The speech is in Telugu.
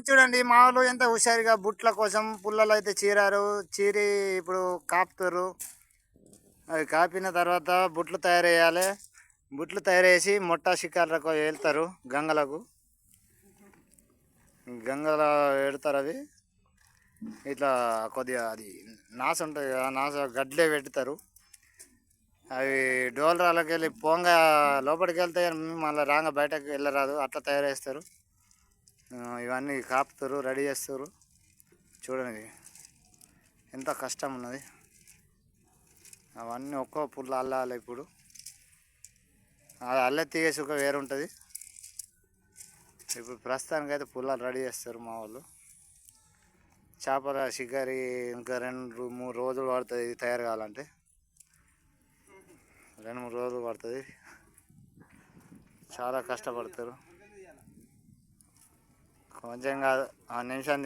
చూడండి మా వాళ్ళు ఎంత హుషారుగా బుట్ల కోసం పుల్లలు అయితే చీరారు. చీరి ఇప్పుడు కాపుతారు. అవి కాపిన తర్వాత బుట్లు తయారు చేయాలి. బుట్లు తయారు చేసి మొట్ట షికారులకు వెళ్తారు. గంగలకు గంగలో పెడతారు. అవి ఇట్లా కొద్దిగా అది నాస ఉంటుంది కదా, నాస గడ్లే పెడతారు. అవి డోలరాలకి వెళ్ళి పొంగ లోపలికి వెళ్తే మళ్ళీ రాంగ బయటకు వెళ్ళరాదు, అట్లా తయారు చేస్తారు. ఇవన్నీ కాపుతారు, రెడీ చేస్తారు. చూడండి ఎంత కష్టం ఉన్నది. అవన్నీ ఒక్కో పుల్ల అల్లాలి. ఇప్పుడు అది అల్లె తీగే సుఖం వేరుంటుంది. ఇప్పుడు ప్రస్తుతానికి అయితే పుల్లలు రెడీ చేస్తారు మా వాళ్ళు. చేపల షికారి ఇంకా 2-3 రోజులు పడుతుంది ఇది తయారు కావాలంటే. 2-3 రోజులు పడుతుంది. చాలా కష్టపడతారు. కొంచెం కాదు, 6 నిమిషం